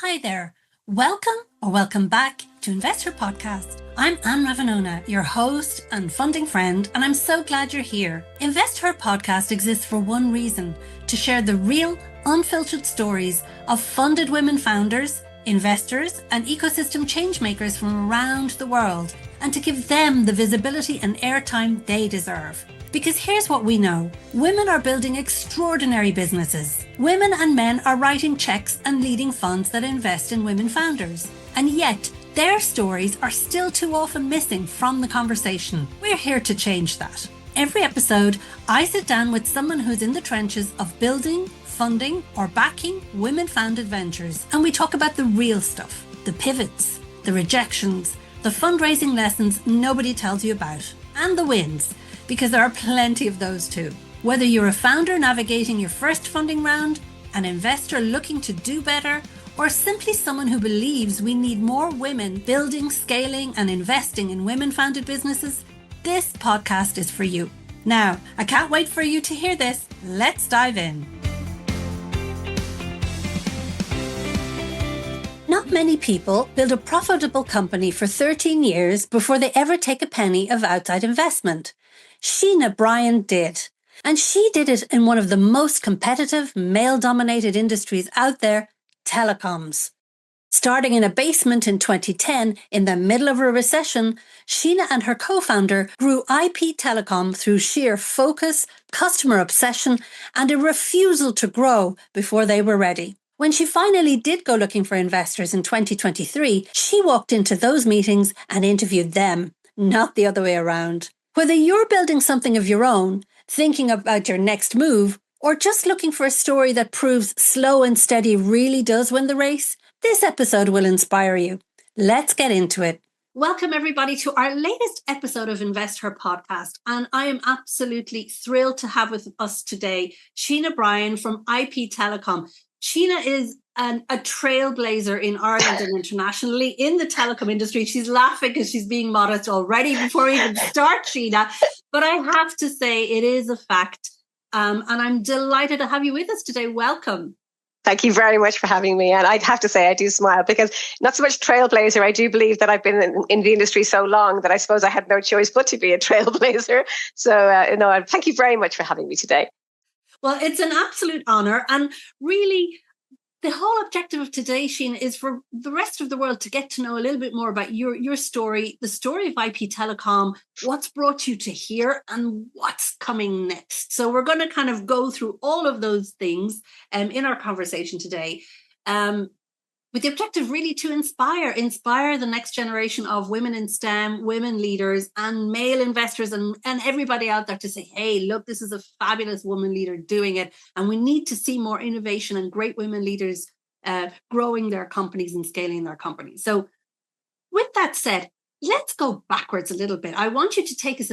Hi there. Welcome back to InvestHer podcast. I'm Anne Ravanona, your host and funding friend, and I'm so glad you're here. InvestHer podcast exists for one reason: to share the real, unfiltered stories of funded women founders, investors, and ecosystem changemakers from around the world, and to give them the visibility and airtime they deserve. Because here's what we know. Women are building extraordinary businesses. Women and men are writing checks and leading funds that invest in women founders. And yet, their stories are still too often missing from the conversation. We're here to change that. Every episode, I sit down with someone who's in the trenches of building, funding, or backing women-founded ventures. And we talk about the real stuff, the pivots, the rejections, the fundraising lessons nobody tells you about, and the wins. Because there are plenty of those too. Whether you're a founder navigating your first funding round, an investor looking to do better, or simply someone who believes we need more women building, scaling, and investing in women-founded businesses, this podcast is for you. Now, I can't wait for you to hear this. Let's dive in. Not many people build a profitable company for 13 years before they ever take a penny of outside investment. Shena Brien did. And she did it in one of the most competitive, male-dominated industries out there, telecoms. Starting in a basement in 2010, in the middle of a recession, Shena and her co-founder grew IPTelecom through sheer focus, customer obsession, and a refusal to grow before they were ready. When she finally did go looking for investors in 2023, she walked into those meetings and interviewed them, not the other way around. Whether you're building something of your own, thinking about your next move, or just looking for a story that proves slow and steady really does win the race, this episode will inspire you. Let's get into it. Welcome everybody to our latest episode of InvestHer podcast. And I am absolutely thrilled to have with us today Shena Brien from IPTelecom. Shena is a trailblazer in Ireland and internationally in the telecom industry. She's laughing because she's being modest already before we even start, Shena. But I have to say it is a fact. And I'm delighted to have you with us today. Welcome. Thank you very much for having me. And I'd have to say I do smile because not so much trailblazer. I do believe that I've been in the industry so long that I suppose I had no choice but to be a trailblazer. So, thank you very much for having me today. Well, it's an absolute honor. And really, the whole objective of today, Shena, is for the rest of the world to get to know a little bit more about your story, the story of IPTelecom, what's brought you to here, and what's coming next. So we're going to kind of go through all of those things in our conversation today. With the objective really to inspire the next generation of women in STEM, women leaders and male investors and everybody out there to say, hey, look, this is a fabulous woman leader doing it. And we need to see more innovation and great women leaders growing their companies and scaling their companies. So with that said, let's go backwards a little bit. I want you to take us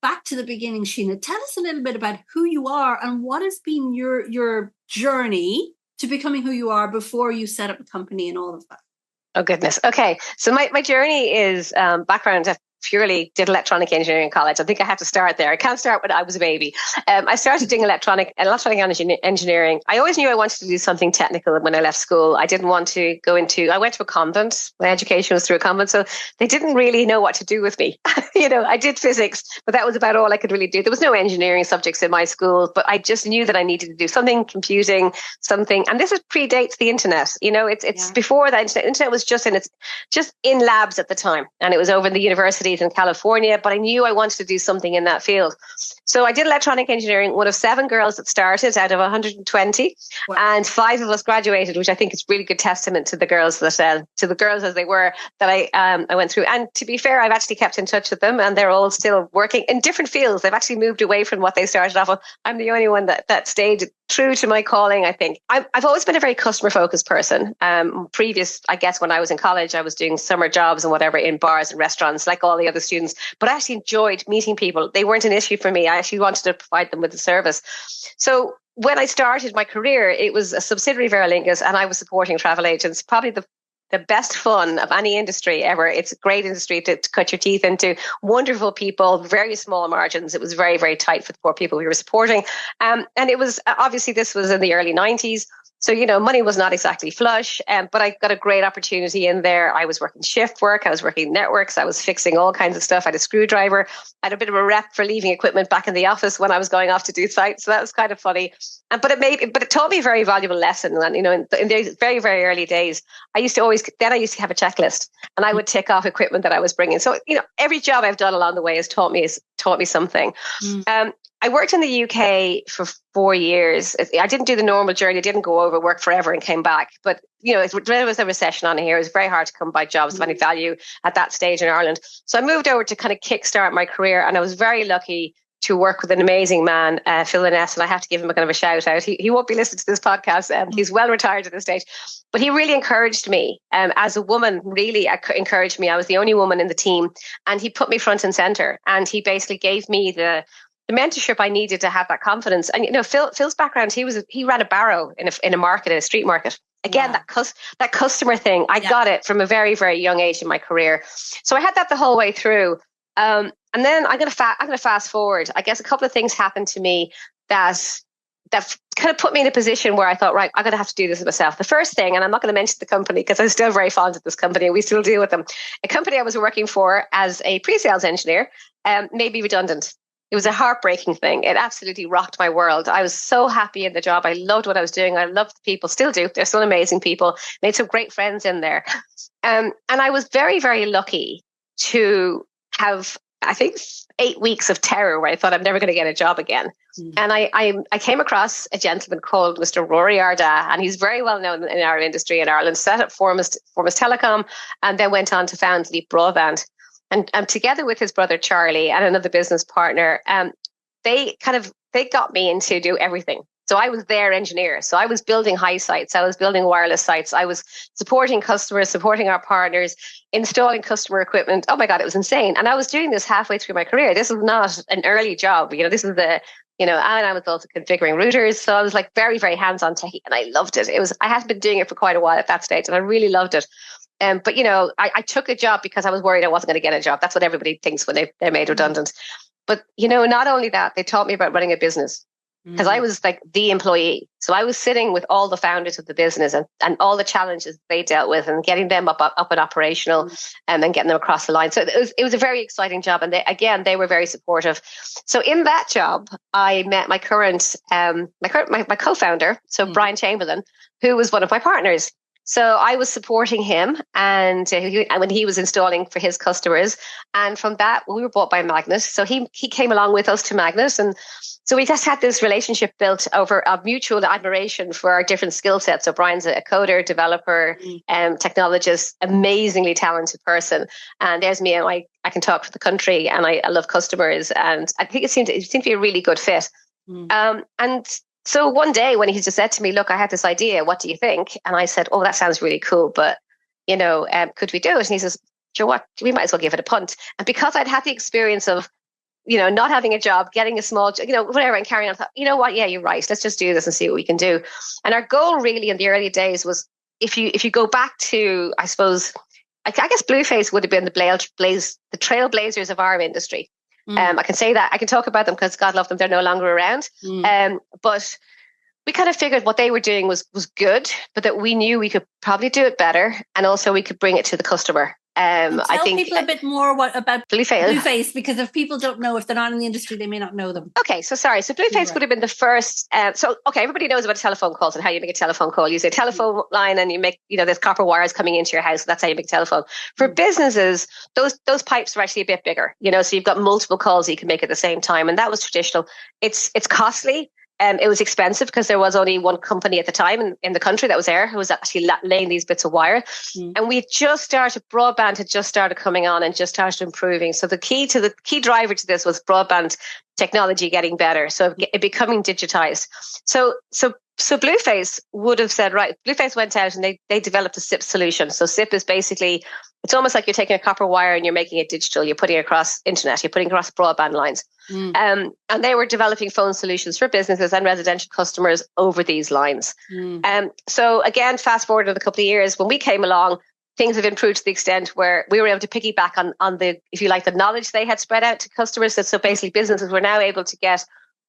back to the beginning, Shena. Tell us a little bit about who you are and what has been your journey to becoming who you are before you set up a company and all of that. Oh, goodness. Okay. So my journey is background. I purely did electronic engineering in college. I think I have to start there. I can't start when I was a baby. I started doing electronic engineering. I always knew I wanted to do something technical when I left school. I didn't want to I went to a convent. My education was through a convent. So they didn't really know what to do with me. I did physics, but that was about all I could really do. There was no engineering subjects in my school, but I just knew that I needed to do something, computing, something. And this predates the internet. It's before the internet. Internet was just in labs at the time. And it was over in the universities in California, but I knew I wanted to do something in that field. So I did electronic engineering, one of 7 girls that started out of 120. Wow. And 5 of us graduated, which I think is really good testament to the girls as they were that I went through. And to be fair, I've actually kept in touch with them and they're all still working in different fields. They've actually moved away from what they started off with. I'm the only one that stayed true to my calling, I think. I've always been a very customer focused person. I guess when I was in college, I was doing summer jobs and whatever in bars and restaurants like all the other students, but I actually enjoyed meeting people. They weren't an issue for me. I actually wanted to provide them with a service. So when I started my career, it was a subsidiary of Aer Lingus and I was supporting travel agents, probably the best fun of any industry ever. It's a great industry to cut your teeth into. Wonderful people, very small margins. It was very, very tight for the poor people we were supporting. And it was, obviously this was in the early 90s. So, you know, money was not exactly flush, but I got a great opportunity in there. I was working shift work. I was working networks. I was fixing all kinds of stuff. I had a screwdriver. I had a bit of a rep for leaving equipment back in the office when I was going off to do sites. So that was kind of funny. But it taught me a very valuable lesson. And, you know, in those very, very early days, I used to have a checklist, and I would tick off equipment that I was bringing. So, you know, every job I've done along the way has taught me something. I worked in the UK for 4 years. I didn't do the normal journey. I didn't go over, work forever, and came back. But, you know, there was a recession on here. It was very hard to come by jobs of any value at that stage in Ireland. So I moved over to kind of kickstart my career. And I was very lucky to work with an amazing man, Phil Innes, and I have to give him a kind of a shout out. He won't be listening to this podcast. He's well retired at this stage. But he really encouraged me. As a woman, really encouraged me. I was the only woman in the team. And he put me front and center. And he basically gave me the mentorship I needed to have that confidence. And, you know, Phil's background, he ran a barrow in a market, in a street market. Again, that customer thing, I got it from a very, very young age in my career. So I had that the whole way through. And then I'm going to fast forward. I guess a couple of things happened to me that kind of put me in a position where I thought, right, I'm going to have to do this myself. The first thing, and I'm not going to mention the company because I'm still very fond of this company and we still deal with them. A company I was working for as a pre-sales engineer made me redundant. It was a heartbreaking thing. It absolutely rocked my world. I was so happy in the job. I loved what I was doing. I loved the people, still do. They're still amazing people. Made some great friends in there. And I was very, very lucky to have, I think, 8 weeks of terror where I thought I'm never going to get a job again. And I came across a gentleman called Mr. Rory Arda, and he's very well known in our industry in Ireland, set up Formus Telecom, and then went on to found Leap Broadband. And together with his brother Charlie and another business partner, they got me into do everything. So I was their engineer. So I was building high sites. I was building wireless sites. I was supporting customers, supporting our partners, installing customer equipment. Oh my God, it was insane. And I was doing this halfway through my career. This was not an early job. You know, this is and I was also configuring routers. So I was like very, very hands-on techie, and I loved it. I hadn't been doing it for quite a while at that stage, and I really loved it. But, you know, I took a job because I was worried I wasn't going to get a job. That's what everybody thinks when they're made redundant. But, you know, not only that, they taught me about running a business because I was like the employee. So I was sitting with all the founders of the business and all the challenges they dealt with and getting them up and operational and then getting them across the line. So it was a very exciting job. And they were very supportive. So in that job, I met my co-founder, so Brian Chamberlain, who was one of my partners. So I was supporting him and when he was installing for his customers. And from that, we were bought by Magnus. So he came along with us to Magnus. And so we just had this relationship built over a mutual admiration for our different skill sets. So Brian's a coder, developer, technologist, amazingly talented person. And there's me, and I can talk for the country, and I love customers. And I think it seemed to be a really good fit. And so one day when he just said to me, look, I had this idea, what do you think? And I said, oh, that sounds really cool, but, you know, could we do it? And he says, sure, what? We might as well give it a punt. And because I'd had the experience of, you know, not having a job, getting a small, you know, whatever, and carrying on, I thought, you know what? Yeah, you're right. Let's just do this and see what we can do. And our goal really in the early days was, if you go back to, I suppose, I guess Blueface would have been the trailblazers of our industry. I can say that. I can talk about them because God love them, they're no longer around. But we kind of figured what they were doing was good, but that we knew we could probably do it better, and also we could bring it to the customer. I think people a bit more about Blueface, because if people don't know, if they're not in the industry, they may not know them. Okay, so sorry. So Blueface would have been the first. Everybody knows about telephone calls and how you make a telephone call. You use a telephone line and you make, you know, there's copper wires coming into your house. That's how you make a telephone. For businesses, those pipes are actually a bit bigger, you know, so you've got multiple calls you can make at the same time. And that was traditional. It's costly. It was expensive because there was only one company at the time in the country that was there who was actually laying these bits of wire. And broadband had just started coming on and just started improving. So the key driver to this was broadband technology getting better. So it becoming digitized. So Blueface would have said, right, Blueface went out and they developed a SIP solution. So SIP is basically, it's almost like you're taking a copper wire and you're making it digital. You're putting it across internet, you're putting it across broadband lines. And they were developing phone solutions for businesses and residential customers over these lines. So again, fast forward a couple of years, when we came along, things have improved to the extent where we were able to piggyback on the, if you like, the knowledge they had spread out to customers. So basically businesses were now able to get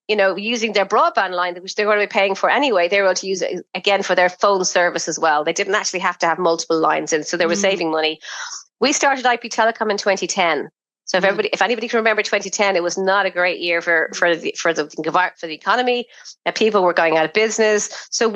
using their broadband line, which they're going to be paying for anyway, they were able to use it again for their phone service as well. They didn't actually have to have multiple lines in, so they were saving money. We started IPTelecom in 2010. So if anybody can remember 2010, it was not a great year for the economy. People were going out of business. So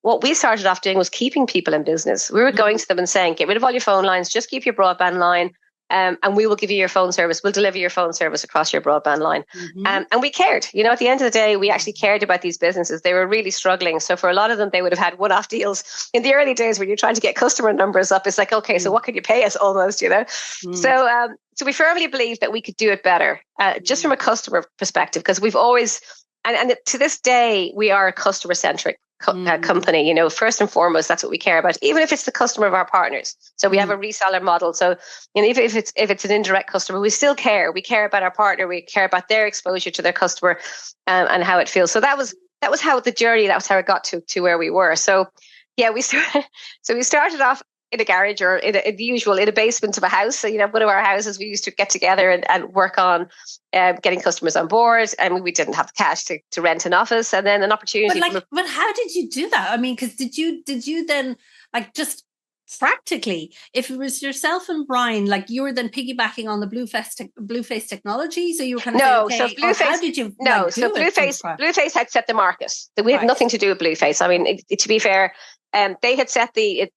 what we started off doing was keeping people in business. We were going to them and saying, get rid of all your phone lines, just keep your broadband line. And we will give you your phone service. We'll deliver your phone service across your broadband line. And we cared. At the end of the day, we actually cared about these businesses. They were really struggling. So for a lot of them, they would have had one-off deals. In the early days when you're trying to get customer numbers up, it's like, okay, so what can you pay us almost, So we firmly believe that we could do it better, just from a customer perspective, because we've always, and to this day, we are a customer-centric company. First and foremost, that's what we care about, even if it's the customer of our partners. So we have a reseller model. So even if it's an indirect customer, we still care. We care about our partner. We care about their exposure to their customer and how it feels. So that was how the journey. That was how it got to where we were. So yeah, we started off in a garage or in a basement of a house. So, one of our houses, we used to get together and work on getting customers on board. And we didn't have the cash to rent an office, and then an opportunity. But how did you do that? I mean, because did you then just practically, if it was yourself and Brian, you were then piggybacking on the Blueface technology, so you were kind of so Blueface. How did you? No, so Blueface had set the market. We had nothing to do with Blueface. I mean, to be fair. They had set the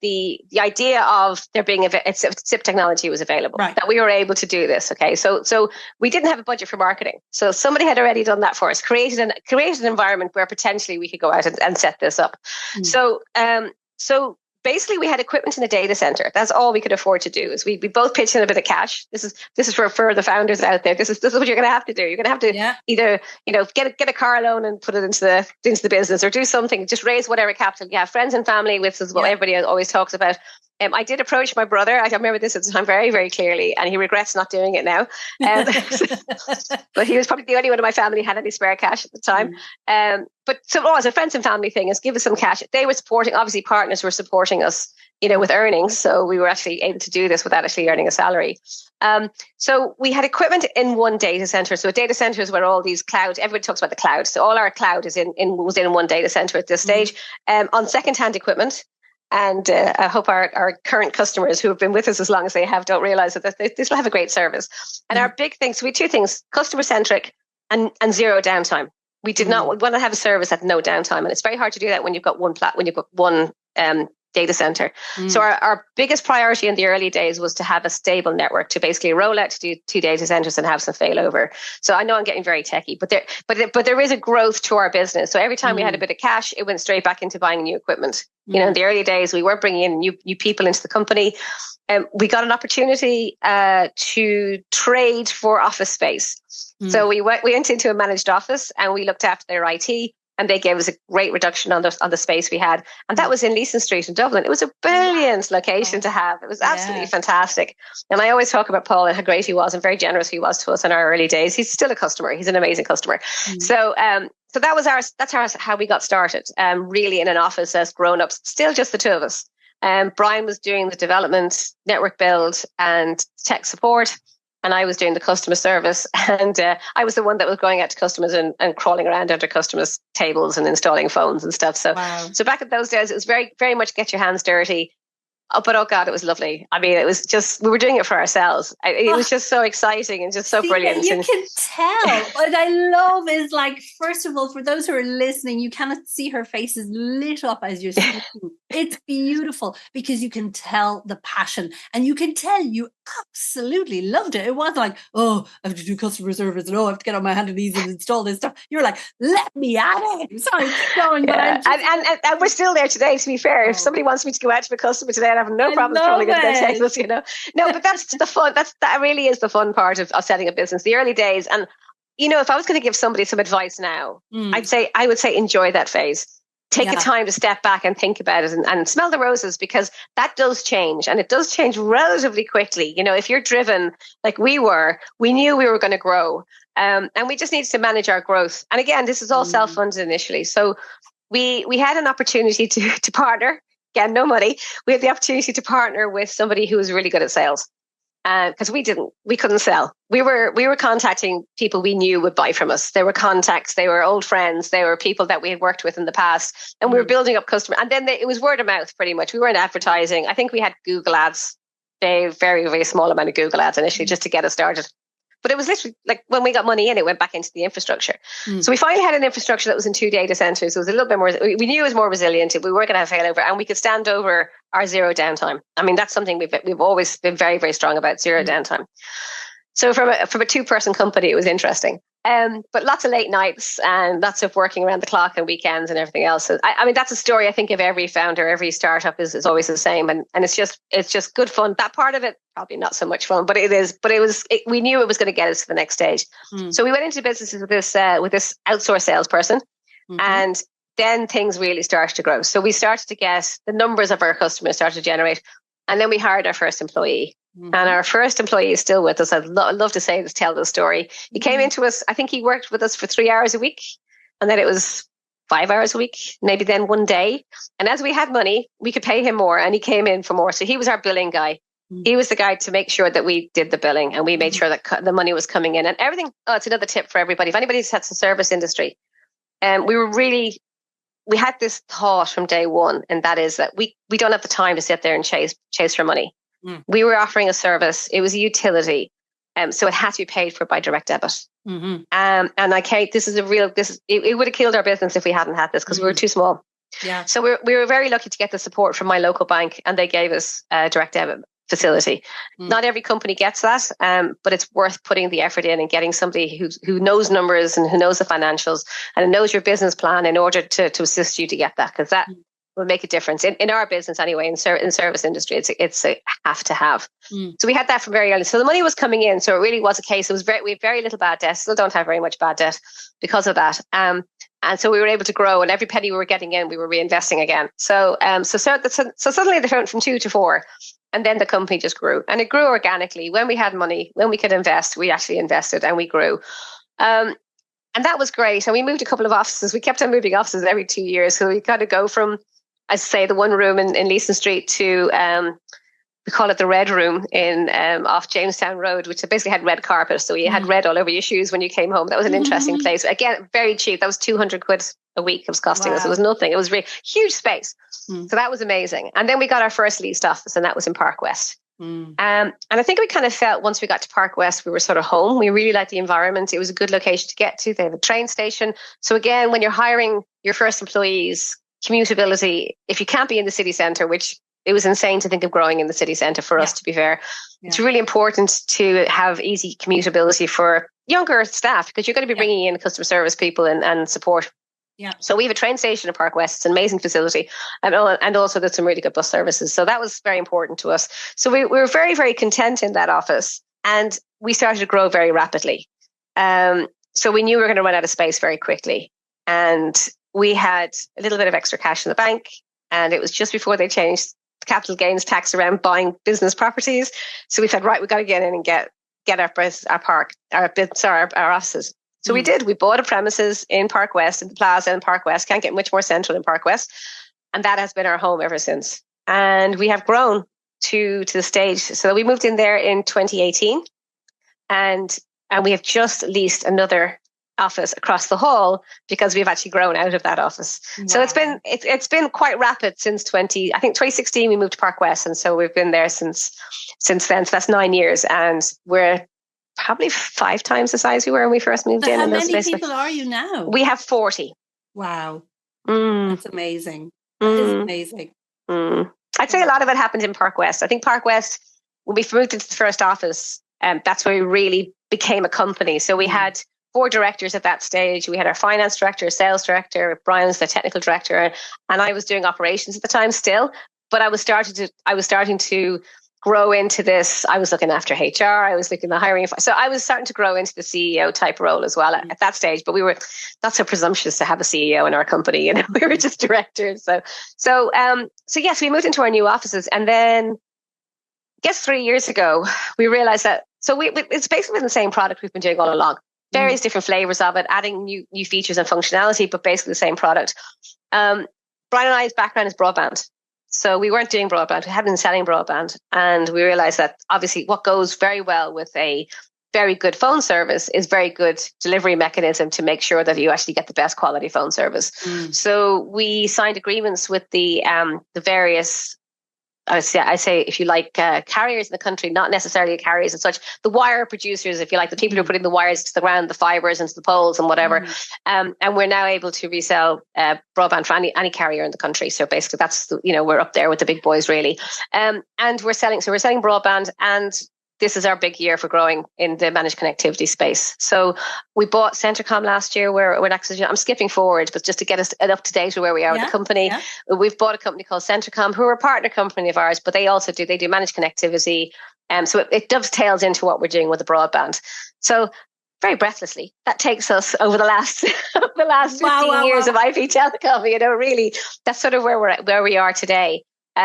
idea of there being SIP technology was available, that we were able to do this. Okay, so we didn't have a budget for marketing, so somebody had already done that for us, created an environment where potentially we could go out and set this up. So basically, we had equipment in a data center. That's all we could afford to do. Is we both pitched in a bit of cash. This is for the founders out there. This is what you're going to have to do. You're going to have to either get a car loan and put it into the business, or do something. Just raise whatever capital you have. Friends and family, which is what everybody always talks about. I did approach my brother. I remember this at the time very, very clearly, and he regrets not doing it now. But he was probably the only one in my family who had any spare cash at the time. But so it was a friends and family thing, is give us some cash. They were supporting, obviously partners were supporting us, with earnings. So we were actually able to do this without actually earning a salary. So we had equipment in one data center. So a data center is where all these clouds, everybody talks about the cloud. So all our cloud was in one data center at this stage, on secondhand equipment. And I hope our current customers who have been with us as long as they have don't realize that they still have a great service. And our big thing, so we had two things: customer centric and zero downtime. We did not want to have a service at no downtime, and it's very hard to do that when you've got one data center. So our biggest priority in the early days was to have a stable network, to basically roll out to two data centers and have some failover. So I know I'm getting very techie, but there is a growth to our business. So every time we had a bit of cash, it went straight back into buying new equipment. In the early days, we weren't bringing in new people into the company. We got an opportunity to trade for office space. So we went into a managed office and we looked after their IT. And they gave us a great reduction on the space we had. And that was in Leeson Street in Dublin. It was a brilliant location to have. It was absolutely fantastic. And I always talk about Paul and how great he was and very generous he was to us in our early days. He's still a customer. He's an amazing customer. So that was how we got started, really in an office as grown-ups, still just the two of us. Brian was doing the development, network build and tech support. And I was doing the customer service, and I was the one that was going out to customers and crawling around under customers' tables and installing phones and stuff. So, So back in those days, it was very, very much get your hands dirty. But oh God, it was lovely. I mean, it was just, we were doing it for ourselves. It was just so exciting and just so brilliant. You can tell. What I love is, first of all, for those who are listening, you cannot see her face is lit up as you're speaking. It's beautiful because you can tell the passion, and you can tell you absolutely loved it. It wasn't like, oh, I have to do customer service and I have to get on my hand and knees and install this stuff. You're like, let me at it. Sorry, keep going. Yeah. And we're still there today, to be fair. If somebody wants me to go out to a customer today, I have no problem crawling into their tables, No, but that's the fun. That really is the fun part of setting a business. The early days. And, if I was going to give somebody some advice now, I would say enjoy that phase. Take the time to step back and think about it and smell the roses, because that does change, and it does change relatively quickly. If you're driven like we were, we knew we were going to grow, and we just needed to manage our growth. And again, this is all self-funded initially. So we had an opportunity to partner. Again, no money. We had the opportunity to partner with somebody who was really good at sales. because we couldn't sell. We were contacting people we knew would buy from us. They were contacts, they were old friends, they were people that we had worked with in the past, and we were building up customers. And then it was word of mouth pretty much. We weren't advertising. I think we had Google ads, a very, very small amount of Google ads initially just to get us started. But it was literally like when we got money in, it went back into the infrastructure. So we finally had an infrastructure that was in 2 data centers. It was a little bit more, we knew it was more resilient. We weren't going to have failover, and we could stand over our zero downtime. I mean, that's something we've always been very, very strong about, zero downtime. So from a two-person company, it was interesting. But lots of late nights and lots of working around the clock and weekends and everything else. So, I mean, that's a story I think of every founder, every startup is always the same. And it's just good fun. That part of it, probably not so much fun, but we knew it was going to get us to the next stage. So we went into businesses with this outsourced salesperson, and then things really started to grow. So we started to get the numbers of our customers started to generate. And then we hired our first employee. And our first employee is still with us. I'd love to tell the story. He came into us, I think he worked with us for 3 hours a week. And then it was 5 hours a week, maybe then one day. And as we had money, we could pay him more, and he came in for more. So he was our billing guy. He was the guy to make sure that we did the billing, and we made sure that the money was coming in and everything. Oh, it's another tip for everybody. If anybody's had the service industry, we had this thought from day one, and that is that we don't have the time to sit there and chase for money. We were offering a service. It was a utility. So it had to be paid for by direct debit. And it would have killed our business if we hadn't had this, because we were too small. Yeah. So we were very lucky to get the support from my local bank, and they gave us a direct debit facility. Not every company gets that, but it's worth putting the effort in and getting somebody who knows numbers and who knows the financials and knows your business plan in order to assist you to get that, because that will make a difference in our business anyway. In service industry, it's a have to have. So we had that from very early. So the money was coming in. So it really was a case. We had very little bad debt. Still don't have very much bad debt because of that. And so we were able to grow, and every penny we were getting in, we were reinvesting again. So suddenly they went from 2 to 4. And then the company just grew, and it grew organically. When we had money, when we could invest, we actually invested and we grew. And that was great. And we moved a couple of offices. We kept on moving offices every 2 years. So we kind of go from, I say, the one room in Leeson Street to, we call it the Red Room in off Jamestown Road, which basically had red carpet. So you had red all over your shoes when you came home. That was an interesting place. Again, very cheap. That was 200 quid a week it was costing us. It was nothing. It was really huge space. So that was amazing. And then we got our first leased office, and that was in Park West. And I think we kind of felt once we got to Park West, we were sort of home. We really liked the environment. It was a good location to get to. They have a train station. So again, when you're hiring your first employees, commutability, if you can't be in the city centre, which it was insane to think of growing in the city centre for us, to be fair. It's really important to have easy commutability for younger staff, because you're going to be bringing in customer service people and support. Yeah. So we have a train station in Park West. It's an amazing facility. And also there's some really good bus services. So that was very important to us. So we were very, very content in that office, and we started to grow very rapidly. So we knew we were going to run out of space very quickly. And we had a little bit of extra cash in the bank, and it was just before they changed the capital gains tax around buying business properties. So we said, right, we've got to get in and get our offices. So we did. We bought a premises in Park West, in the plaza in Park West. Can't get much more central in Park West. And that has been our home ever since. And we have grown to the stage. So we moved in there in 2018. And we have just leased another office across the hall, because we've actually grown out of that office. Wow. So it's been quite rapid since 2016 we moved to Park West. And so we've been there since then. So that's 9 years. And we're probably 5 times the size we were when we first moved in. How many people are you now? We have 40. Wow. That's amazing. That is amazing. I'd say a lot of it happened in Park West. I think Park West, when we moved into the first office, that's where we really became a company. So we had 4 directors at that stage. We had our finance director, sales director, Brian's the technical director, and I was doing operations at the time still. But I was starting to grow into this. I was looking after HR. I was looking at the hiring. So I was starting to grow into the CEO type role as well at that stage. But we were not so presumptuous to have a CEO in our company. You know, we were just directors. So yes, we moved into our new offices, and then I guess 3 years ago we realized that. So it's basically the same product we've been doing all along. Various different flavors of it, adding new features and functionality, but basically the same product. Brian and I's background is broadband. So we weren't doing broadband. We hadn't been selling broadband. And we realized that obviously what goes very well with a very good phone service is very good delivery mechanism to make sure that you actually get the best quality phone service. So we signed agreements with the various, I say, if you like, carriers in the country, not necessarily carriers as such, the wire producers, if you like, the people who are putting the wires to the ground, the fibers into the poles and whatever. And we're now able to resell broadband for any carrier in the country. So basically that's, we're up there with the big boys really. And we're selling broadband, and this is our big year for growing in the managed connectivity space. So we bought Centricom last year. I'm skipping forward, but just to get us up to date with where we are with the company, we've bought a company called Centricom, who are a partner company of ours, but they also do managed connectivity. So it dovetails into what we're doing with the broadband. So very breathlessly, that takes us over the last 15 years of IPTelecom. Really, that's sort of where we are today.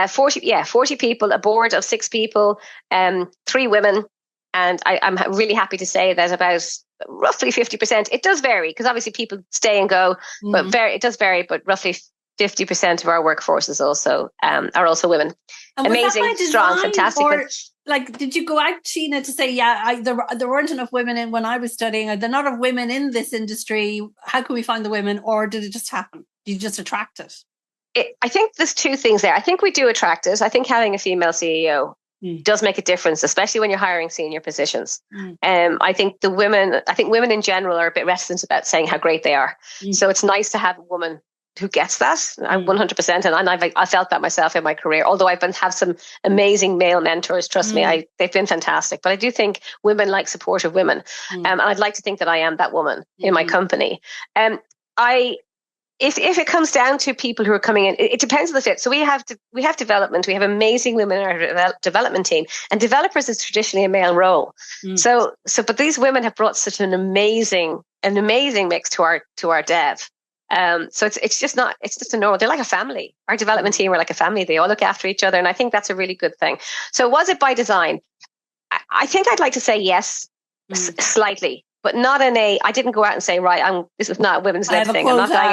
40 people, a board of 6 people, 3 women. And I'm really happy to say that about roughly 50%, it does vary because obviously people stay and go, but it does vary, but roughly 50% of our workforce is also, are also women. And amazing, strong, fantastic. Did you go out, Shena, to say, there weren't enough women in when I was studying, or there are not enough women in this industry, how can we find the women, or did it just happen? Did you just attract it? I think there's 2 things there. I think we do attract it. I think having a female CEO does make a difference, especially when you're hiring senior positions. I think women in general are a bit reticent about saying how great they are. So it's nice to have a woman who gets that. 100%. And I felt that myself in my career, although I've have some amazing male mentors. Trust me, they've been fantastic. But I do think women like supportive women. And I'd like to think that I am that woman in my company. If it comes down to people who are coming in, it depends on the fit. So we have development. We have amazing women in our development team, and developers is traditionally a male role. But these women have brought such an amazing mix to our dev. So it's just a normal. They're like a family. Our development team are like a family. They all look after each other, and I think that's a really good thing. So was it by design? I think I'd like to say yes, slightly. But not I didn't go out and say, right, this is not a women's lib thing. I'm not going to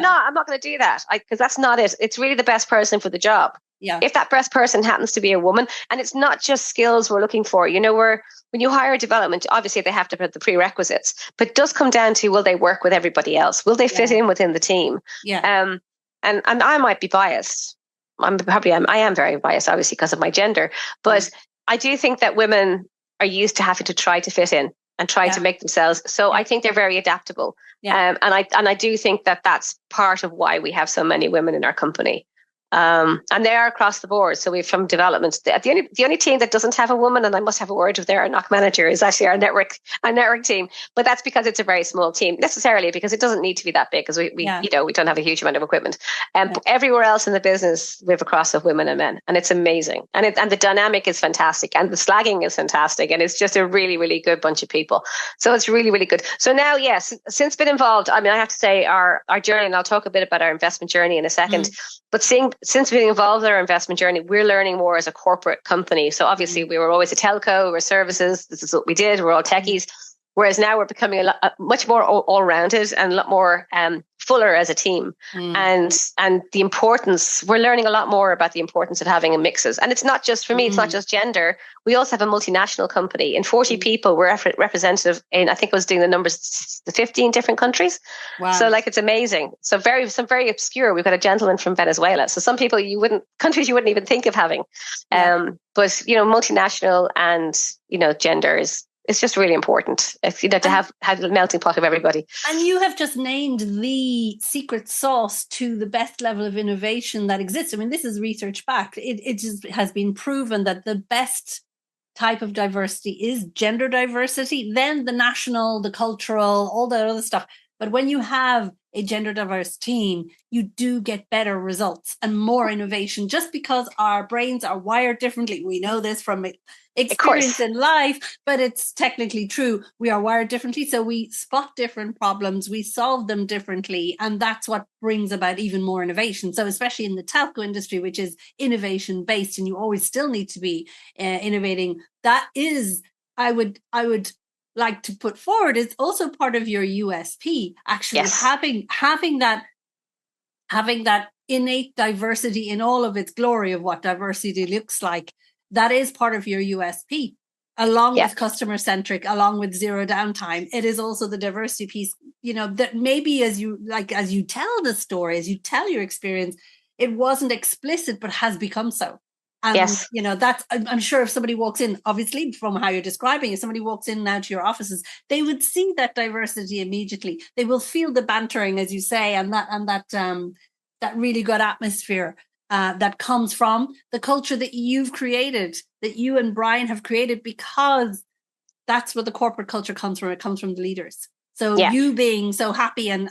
I'm not going to do that because that's not it. It's really the best person for the job. Yeah. If that best person happens to be a woman, and it's not just skills we're looking for, when you hire development, obviously they have to put the prerequisites, but it does come down to, will they work with everybody else? Will they fit in within the team? Yeah. And I might be biased. I am very biased, obviously, because of my gender, but I do think that women are used to having to try to fit in and try to make themselves. So I think they're very adaptable. Yeah. And I do think that that's part of why we have so many women in our company. And they are across the board. So we've from development. The only team that doesn't have a woman, and I must have a word with our NOC manager, is actually our network team. But that's because it's a very small team, necessarily because it doesn't need to be that big, because we don't have a huge amount of equipment. But everywhere else in the business, we have a cross of women and men, and it's amazing. And the dynamic is fantastic, and the slagging is fantastic, and it's just a really, really good bunch of people. So it's really, really good. So now, yes, since been involved, I have to say our journey, and I'll talk a bit about our investment journey in a second. But since being involved in our investment journey, we're learning more as a corporate company. So obviously we were always a telco, we're services. This is what we did. We're all techies. Whereas now we're becoming much more all-rounded and a lot more fuller as a team. And the importance, we're learning a lot more about the importance of having a mixes. And it's not just, for me, it's not just gender. We also have a multinational company. In 40 people, we're representative in, I think I was doing the numbers, the 15 different countries. Wow. So it's amazing. So some very obscure. We've got a gentleman from Venezuela. So some people countries you wouldn't even think of having. But, multinational and, gender it's just really important, to have a melting pot of everybody. And you have just named the secret sauce to the best level of innovation that exists. This is research backed. It just has been proven that the best type of diversity is gender diversity, then the national, the cultural, all that other stuff. But when you have a gender diverse team, you do get better results and more innovation, just because our brains are wired differently. We know this from experience in life, but it's technically true. We are wired differently. So we spot different problems, we solve them differently. And that's what brings about even more innovation. So especially in the telco industry, which is innovation based, and you always still need to be innovating. That is, I would like to put forward, it's also part of your USP, actually. Yes. having that innate diversity in all of its glory of what diversity looks like, that is part of your USP. Along with customer centric, along with zero downtime, it is also the diversity piece, that maybe as you tell the story, as you tell your experience, it wasn't explicit, but has become so. And, that's, I'm sure if somebody walks in, obviously from how you're describing, if somebody walks in now to your offices, they would see that diversity immediately. They will feel the bantering, as you say, and that really good atmosphere that comes from the culture that you've created, that you and Brian have created, because that's where the corporate culture comes from. It comes from the leaders. So you being so happy and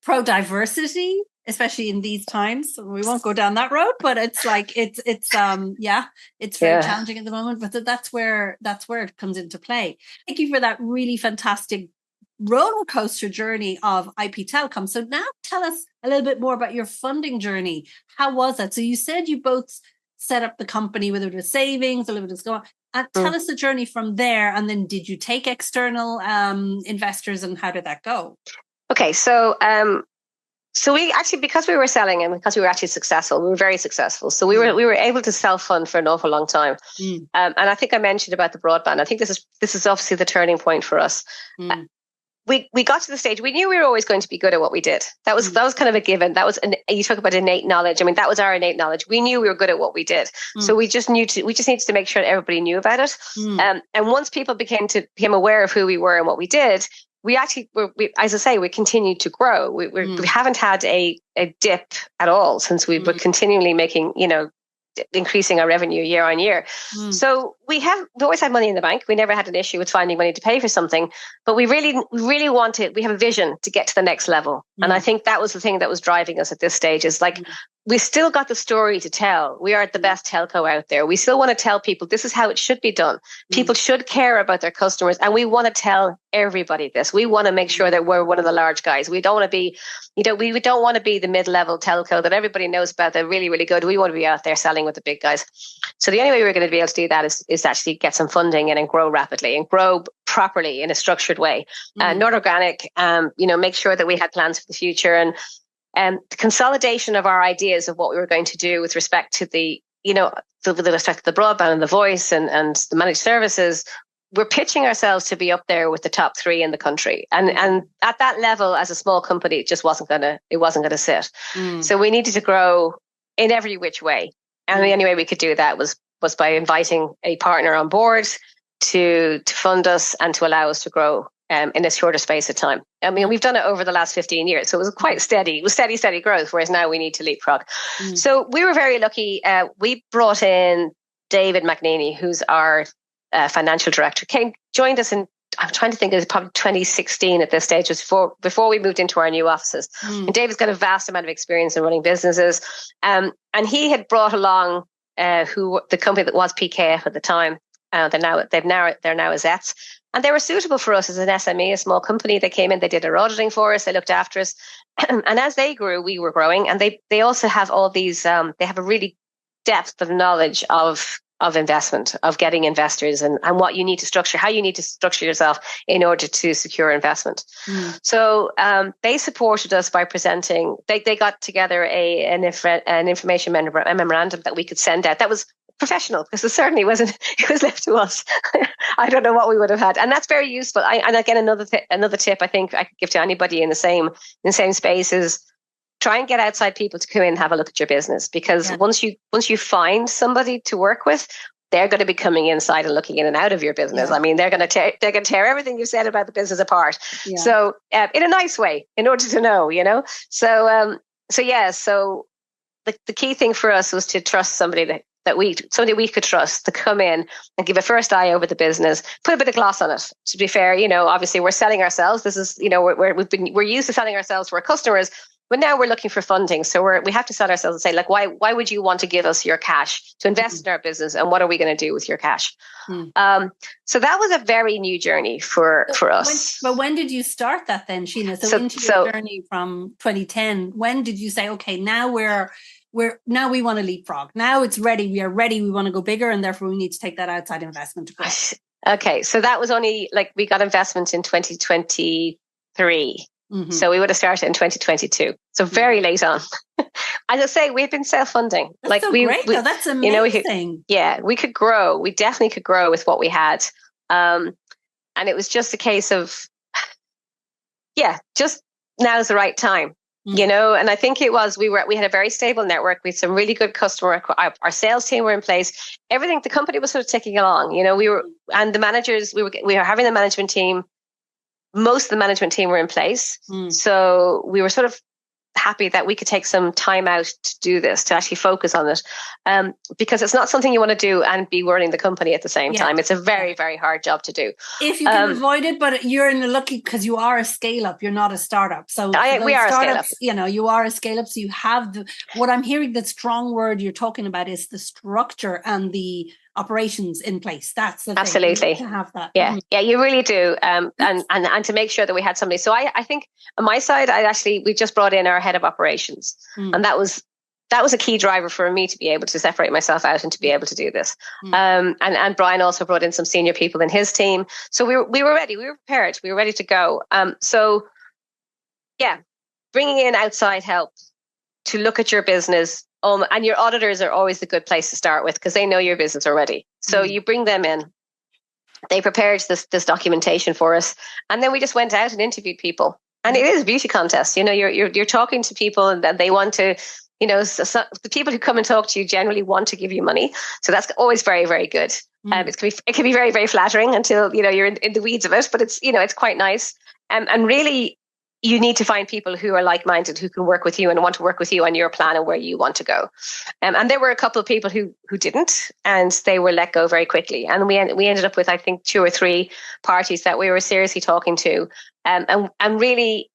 pro diversity, especially in these times, we won't go down that road, but it's like it's very challenging at the moment, but that's where it comes into play. Thank you for that really fantastic roller coaster journey of IPTelecom. So now tell us a little bit more about your funding journey. How was that? So you said you both set up the company, whether it was savings or whether it was going, and tell us the journey from there. And then did you take external investors, and how did that go? Okay, so we actually, because we were selling and because we were actually successful, we were very successful. So we were able to self-fund for an awful long time. And I think I mentioned about the broadband. I think this is obviously the turning point for us. We got to the stage, we knew we were always going to be good at what we did. That was kind of a given. That was you talk about innate knowledge. I mean, that was our innate knowledge. We knew we were good at what we did. So we just needed to make sure that everybody knew about it. And once people became aware of who we were and what we did, we actually, as I say, we continued to grow. We haven't had a dip at all since we were continually making, increasing our revenue year on year. So we always had money in the bank. We never had an issue with finding money to pay for something, but we really wanted, we have a vision to get to the next level. And I think that was the thing that was driving us at this stage, is like, we still got the story to tell. We are the best telco out there. We still want to tell people this is how it should be done. People should care about their customers, and we want to tell everybody this. We want to make sure that we're one of the large guys. We don't want to be, we don't want to be the mid-level telco that everybody knows about. They're really, really good. We want to be out there selling with the big guys. So the only way we're going to be able to do that is actually get some funding and grow rapidly and grow properly in a structured way, not organic. Make sure that we had plans for the future, and the consolidation of our ideas of what we were going to do with respect to with respect to the broadband and the voice and the managed services. We're pitching ourselves to be up there with the top 3 in the country, and at that level, as a small company, it just wasn't gonna sit. So we needed to grow in every which way, and the only way we could do that was by inviting a partner on board to fund us and to allow us to grow in a shorter space of time. I mean, we've done it over the last 15 years, so it was quite steady. It was steady growth, whereas now we need to leapfrog. So we were very lucky. We brought in David McNeely, who's our financial director, joined us in, I'm trying to think, it was probably 2016 at this stage, was before we moved into our new offices. And David's got a vast amount of experience in running businesses. And he had brought along the company that was PKF at the time. They're now Azets. And they were suitable for us as an SME, a small company. They came in, they did our auditing for us, they looked after us. And as they grew, we were growing. And they also have all these, they have a really depth of knowledge of investment, of getting investors and what you need to structure, how you need to structure yourself in order to secure investment. So they supported us by presenting, they got together an information memorandum that we could send out. That was professional, because it certainly wasn't, it was left to us. I don't know what we would have had. And that's very useful. And again, another tip I think I could give to anybody in the same space is try and get outside people to come in and have a look at your business, because once you find somebody to work with, they're going to be coming inside and looking in and out of your business. I mean, they're going to tear everything you've said about the business apart. So in a nice way, in order to know, So the key thing for us was to trust somebody somebody we could trust to come in and give a first eye over the business, put a bit of gloss on it. To be fair, obviously we're selling ourselves. This is, we're used to selling ourselves to our customers, but now we're looking for funding. So we have to sell ourselves and say, like, why would you want to give us your cash to invest in our business? And what are we going to do with your cash? So that was a very new journey for us. But when did you start that then, Shena? So into your journey from 2010, when did you say, okay, now now we want to leapfrog. Now it's ready. We are ready. We want to go bigger, and therefore we need to take that outside investment to grow. Okay, so that was only we got investment in 2023. So we would have started in 2022. So very late on. As I say, we've been self-funding. That's great. That's amazing. We could grow. We definitely could grow with what we had. And it was just a case of, just now's the right time. And I think it was, we had a very stable network. We had some really good customer, our sales team were in place. Everything, the company was sort of ticking along, and the managers, we were having the management team. Most of the management team were in place. So we were sort of happy that we could take some time out to do this, to actually focus on it. Because it's not something you want to do and be running the company at the same time. It's a very, very hard job to do. If you can avoid it, but you're in the lucky, because you are a scale up, you're not a startup. So we are a scale up. You are a scale up. So you have what I'm hearing, the strong word you're talking about is the structure and the operations in place. That's the absolutely thing. You have that. Yeah, you really do. And to make sure that we had somebody. So I think on my side, we just brought in our head of operations, and that was a key driver for me to be able to separate myself out and to be able to do this. And Brian also brought in some senior people in his team. So we were ready. We were prepared. We were ready to go. Bringing in outside help to look at your business. And your auditors are always a good place to start with, because they know your business already. So you bring them in. They prepared this documentation for us, and then we just went out and interviewed people. And it is a beauty contest. You're talking to people, and they want to. The people who come and talk to you generally want to give you money. So that's always very, very good. It can be very, very flattering until you're in the weeds of it. But it's it's quite nice. And really, you need to find people who are like-minded, who can work with you and want to work with you on your plan and where you want to go. And there were a couple of people who didn't, and they were let go very quickly. And we ended up with, I think, 2 or 3 parties that we were seriously talking to. And really,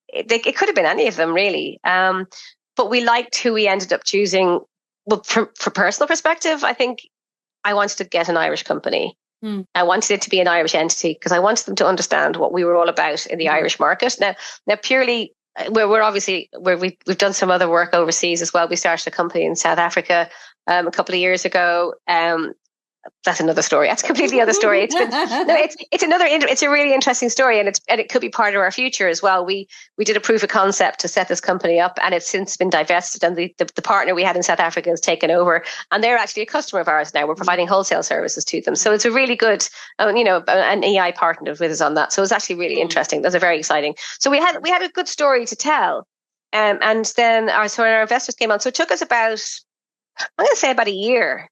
it could have been any of them, really. But we liked who we ended up choosing. Well, for personal perspective, I think I wanted to get an Irish company. I wanted it to be an Irish entity because I wanted them to understand what we were all about in the Irish market. Now purely, we've done some other work overseas as well. We started a company in South Africa a couple of years ago. That's another story. That's a completely other story. It's a really interesting story, and it could be part of our future as well. We did a proof of concept to set this company up, and it's since been divested, and the partner we had in South Africa has taken over, and they're actually a customer of ours now. We're providing wholesale services to them. So it's a really good, an EI partnered with us on that. So it's actually really interesting. That's very exciting. So we had a good story to tell. And then our investors came on. So it took us about a year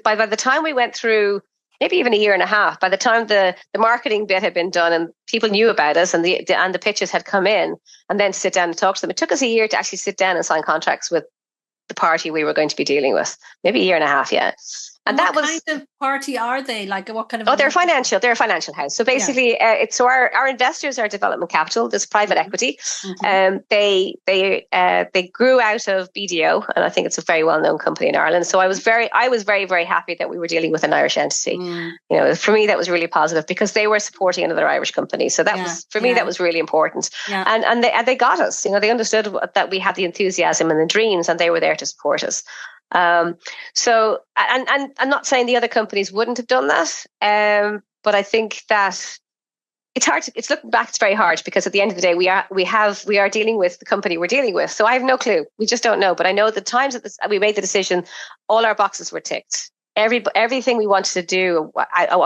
by the time we went through, maybe even a year and a half, by the time the marketing bit had been done and people knew about us and the pitches had come in, and then sit down and talk to them. It took us a year to actually sit down and sign contracts with the party we were going to be dealing with. Maybe a year and a half, yeah. And what kind of party are they? Like, what kind of? Oh, they're a financial house. So basically, our investors are development capital. There's private equity. They grew out of BDO, and I think it's a very well-known company in Ireland. So I was very, very happy that we were dealing with an Irish entity. For me, that was really positive because they were supporting another Irish company. So that was, for me, that was really important. Yeah. And they got us. They understood that we had the enthusiasm and the dreams, and they were there to support us. So I'm not saying the other companies wouldn't have done that, but I think that it's hard. It's looking back. It's very hard because at the end of the day, we are dealing with the company we're dealing with. So I have no clue. We just don't know. But I know the times that we made the decision, all our boxes were ticked. Everything we wanted to do,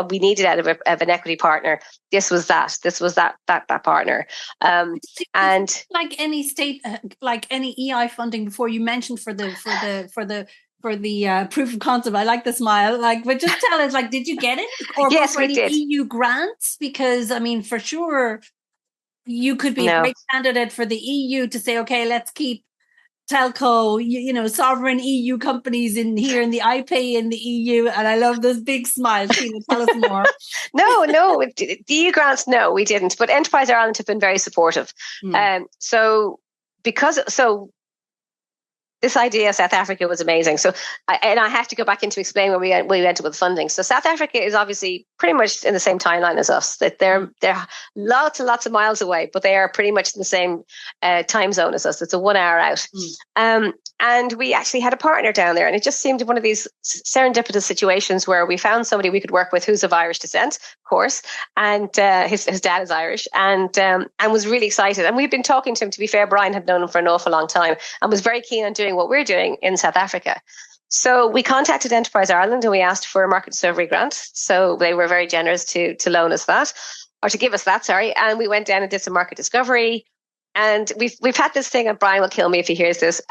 we needed out of an equity partner. This was that partner. And like any state, like any EI funding before, you mentioned for the proof of concept. I like the smile. But just tell us, did you get it? Or yes, we did. EU grants? Because for sure, you could be a great candidate for the EU to say, okay, let's keep telco, sovereign EU companies in here in the IP in the EU. And I love this big smile. Shena, tell us more. No, the EU grants, no, we didn't. But Enterprise Ireland have been very supportive. This idea of South Africa was amazing. So, I have to go back in to explain where we ended with funding. So South Africa is obviously pretty much in the same timeline as us. That they're lots and lots of miles away, but they are pretty much in the same time zone as us. It's a 1 hour out. And we actually had a partner down there, and it just seemed one of these serendipitous situations where we found somebody we could work with who's of Irish descent, of course, and his dad is Irish, and was really excited. And we'd been talking to him. To be fair, Brian had known him for an awful long time and was very keen on doing what we're doing in South Africa. So we contacted Enterprise Ireland and we asked for a market discovery grant. So they were very generous to loan us that, or to give us that, sorry. And we went down and did some market discovery. And we've had this thing, and Brian will kill me if he hears this.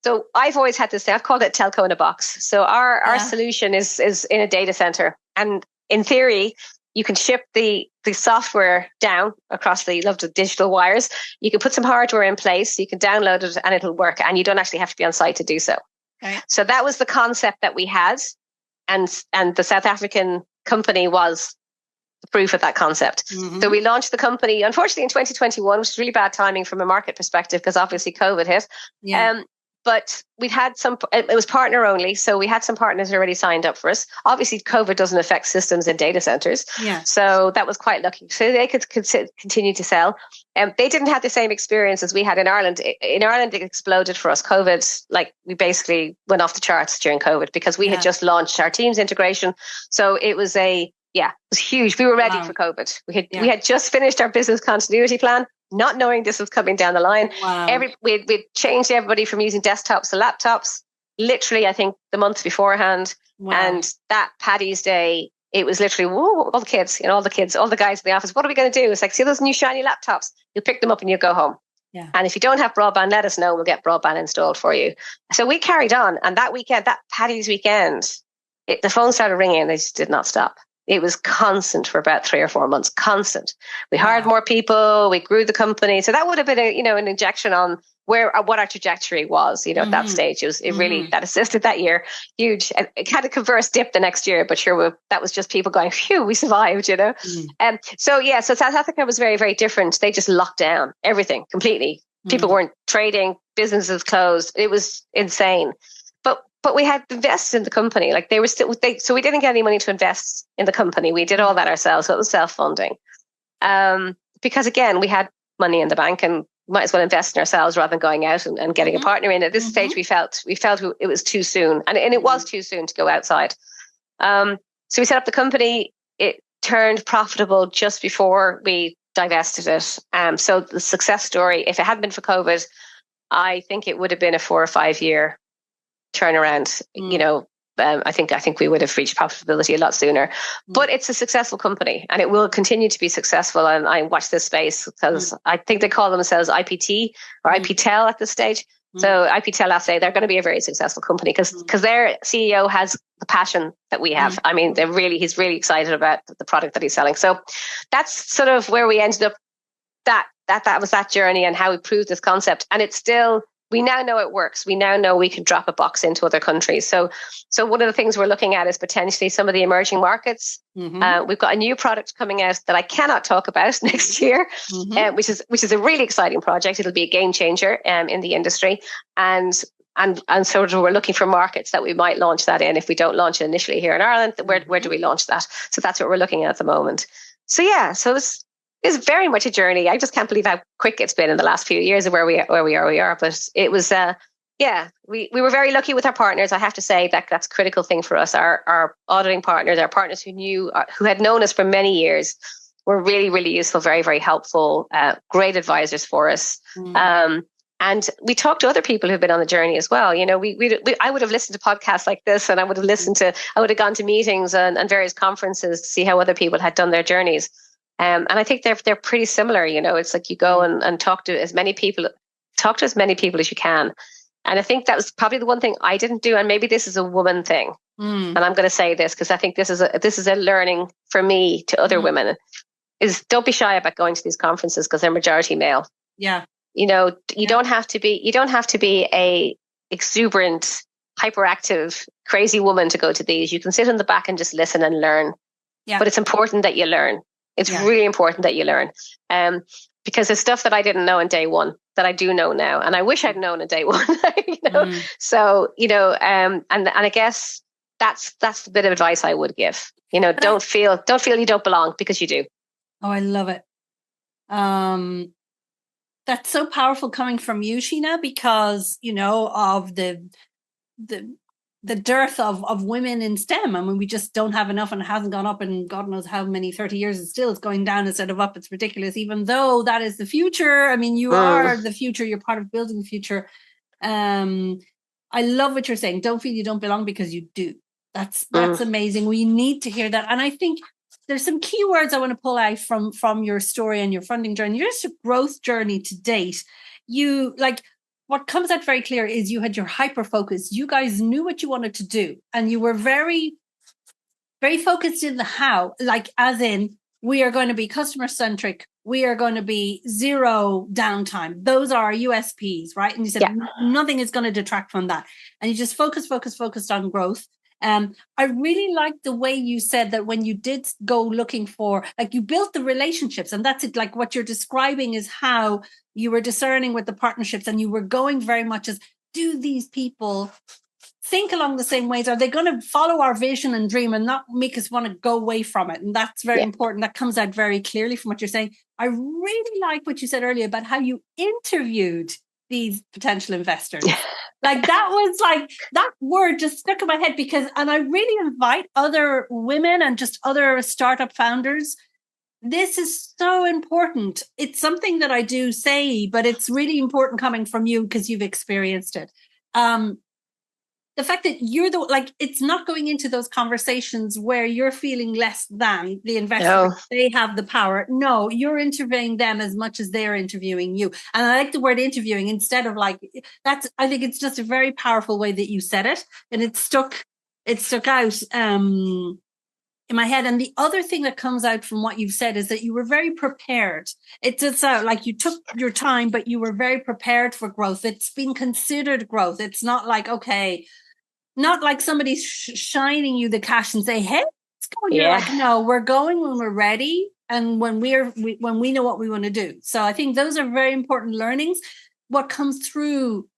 So I've always had this thing. I've called it telco in a box. So our solution is in a data center, and in theory, you can ship the software down across the digital wires. You can put some hardware in place. You can download it, and it'll work. And you don't actually have to be on site to do so. Right. So that was the concept that we had, and the South African company was the proof of that concept. Mm-hmm. So we launched the company, unfortunately, in 2021, which is really bad timing from a market perspective because obviously COVID hit. Yeah. But we'd had it was partner only. So we had some partners already signed up for us. Obviously, COVID doesn't affect systems in data centers. Yeah. So that was quite lucky. So they could continue to sell. They didn't have the same experience as we had in Ireland. In Ireland, it exploded for us. COVID, like we basically went off the charts during COVID because we had just launched our Teams integration. So it was it was huge. We were ready for COVID. We had just finished our business continuity plan, not knowing this was coming down the line. Wow. We'd changed everybody from using desktops to laptops, literally, I think, the month beforehand. Wow. And that Paddy's Day, it was literally, whoa, all the kids, all the guys in the office, what are we going to do? It's like, see those new shiny laptops? You'll pick them up and you'll go home. Yeah. And if you don't have broadband, let us know. We'll get broadband installed for you. So we carried on. And that weekend, that Paddy's weekend, the phone started ringing and they just did not stop. It was constant for about 3 or 4 months, constant. We hired more people, we grew the company. So that would have been an injection on what our trajectory was, at that stage. It really, that assisted that year, huge. It had a converse dip the next year, but sure, that was just people going, phew, we survived, So South Africa was very, very different. They just locked down everything completely. People weren't trading, businesses closed. It was insane. But we had invested in the company. Like they were still, so we didn't get any money to invest in the company. We did all that ourselves. So it was self-funding. Because again, we had money in the bank and might as well invest in ourselves rather than going out and getting a partner in. At this stage, we felt it was too soon, and it was too soon to go outside. So we set up the company. It turned profitable just before we divested it. So the success story, if it hadn't been for COVID, I think it would have been a 4 or 5 year turnaround. I think we would have reached profitability a lot sooner. But it's a successful company, and it will continue to be successful. And I watch this space because I think they call themselves IPT or IPTel at this stage. So IPTel, I say they're going to be a very successful company because their CEO has the passion that we have. I mean, he's really excited about the product that he's selling. So that's sort of where we ended up. That was that journey and how we proved this concept. And it's still. We now know it works. We now know we can drop a box into other countries. So one of the things we're looking at is potentially some of the emerging markets. We've got a new product coming out that I cannot talk about next year, which is a really exciting project. It'll be a game changer in the industry, and sort of we're looking for markets that we might launch that in. If we don't launch it initially here in Ireland, where do we launch that? So that's what we're looking at the moment. So it's very much a journey. I just can't believe how quick it's been in the last few years of where we are. But it was, we were very lucky with our partners. I have to say that's a critical thing for us. Our auditing partners, our partners who had known us for many years, were really, really useful, very, very helpful, great advisors for us. And we talked to other people who've been on the journey as well. I would have listened to podcasts like this, and I would have gone to meetings and various conferences to see how other people had done their journeys. And I think they're pretty similar. It's like you go and talk to as many people as you can. And I think that was probably the one thing I didn't do. And maybe this is a woman thing. And I'm going to say this because I think this is a learning for me to other women is don't be shy about going to these conferences because they're majority male. Yeah. You don't have to be a exuberant, hyperactive, crazy woman to go to these. You can sit in the back and just listen and learn. Yeah. But it's important that you learn. It's really important that you learn, because there's stuff that I didn't know on day one that I do know now, and I wish I'd known on day one. So and I guess that's the bit of advice I would give. Don't feel you don't belong because you do. Oh, I love it. That's so powerful coming from you, Sheena, because, you know, of the dearth of women in STEM. I mean, we just don't have enough, and it hasn't gone up in God knows how many 30 years. It's still, it's going down instead of up. It's ridiculous, even though that is the future. I mean, you are the future. You're part of building the future. I love what you're saying. Don't feel you don't belong, because you do. That's amazing. We need to hear that. And I think there's some key words I want to pull out from your story and your funding journey, your growth journey to date. You, like, what comes out very clear is you had your hyper focus. You guys knew what you wanted to do, and you were very, very focused in the how, like, as in, we are going to be customer centric. We are going to be zero downtime. Those are our USPs, right? And you said nothing is going to detract from that. And you just focused on growth. I really liked the way you said that when you did go looking for, like, you built the relationships, and that's it. Like, what you're describing is how you were discerning with the partnerships, and you were going very much as, do these people think along the same ways? Are they going to follow our vision and dream and not make us want to go away from it? And that's very important. That comes out very clearly from what you're saying. I really like what you said earlier about how you interviewed these potential investors. Like, that was like, that word just stuck in my head, because, and I really invite other women and just other startup founders. This is so important. It's something that I do say, but it's really important coming from you because you've experienced it. The fact that you're it's not going into those conversations where you're feeling less than the investor. No. They have the power. No, you're interviewing them as much as they're interviewing you. And I like the word interviewing instead of I think it's just a very powerful way that you said it. And it stuck out in my head. And the other thing that comes out from what you've said is that you were very prepared. It does sound like you took your time, but you were very prepared for growth. It's been considered growth. It's not like, okay, not like somebody's shining you the cash and say, hey, let's go. You're like, no, we're going when we're ready and when we know what we want to do. So I think those are very important learnings. What comes through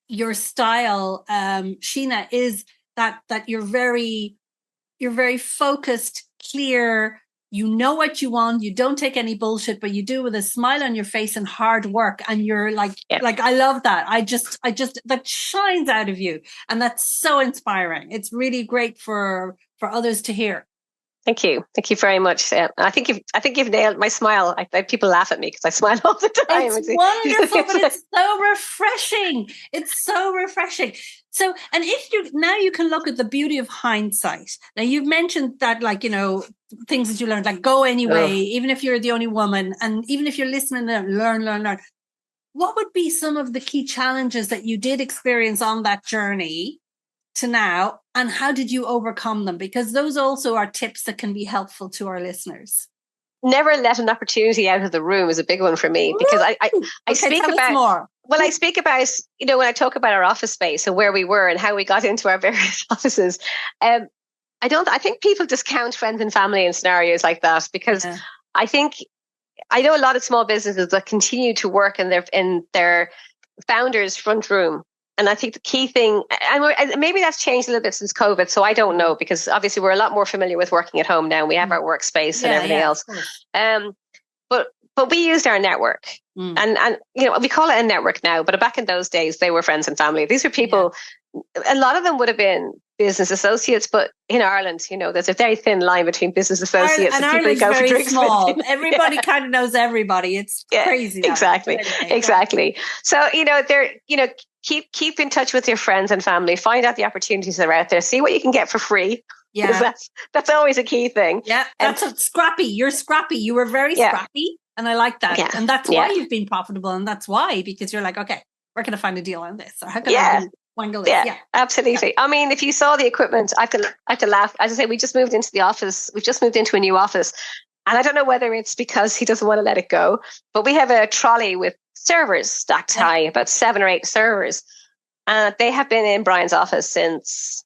your style, Sheena, is that you're very focused, clear. You know what you want. You don't take any bullshit, but you do it with a smile on your face and hard work. And you're like, I love that. I just, that shines out of you. And that's so inspiring. It's really great for others to hear. Thank you. Thank you very much. I think you've nailed my smile. People laugh at me because I smile all the time. It's wonderful, but it's so refreshing. It's so refreshing. So, and you can look at the beauty of hindsight. Now, you've mentioned that, things that you learned, go anyway, even if you're the only woman, and even if you're listening, learn. What would be some of the key challenges that you did experience on that journey to now, and how did you overcome them? Because those also are tips that can be helpful to our listeners. Never let an opportunity out of the room is a big one for me, because I speak about more. Well, I speak about, when I talk about our office space and where we were and how we got into our various offices. I think people discount friends and family in scenarios like that, because I know a lot of small businesses that continue to work in their founders' front room. And I think the key thing, and maybe that's changed a little bit since COVID, so I don't know, because obviously we're a lot more familiar with working at home now. We have our workspace and everything else. But we used our network, and we call it a network now, but back in those days, they were friends and family. These were people, a lot of them would have been business associates, but in Ireland, there's a very thin line between business associates and people who go for drinks. Small. Everybody kind of knows everybody. It's crazy. Exactly. Anyway, exactly. So, keep in touch with your friends and family, find out the opportunities that are out there, see what you can get for free. Yeah. That's always a key thing. Yeah. That's scrappy. You're scrappy. You were very scrappy. And I like that. Yeah. And that's why you've been profitable. And that's why, because you're like, okay, where can I find a deal on this? Or how can I wangle this? Yeah, absolutely. I mean, if you saw the equipment, I have to laugh. As I say, we just moved into the office. We've just moved into a new office. And I don't know whether it's because he doesn't want to let it go, but we have a trolley with servers stacked high, about 7 or 8 servers. And they have been in Brian's office since,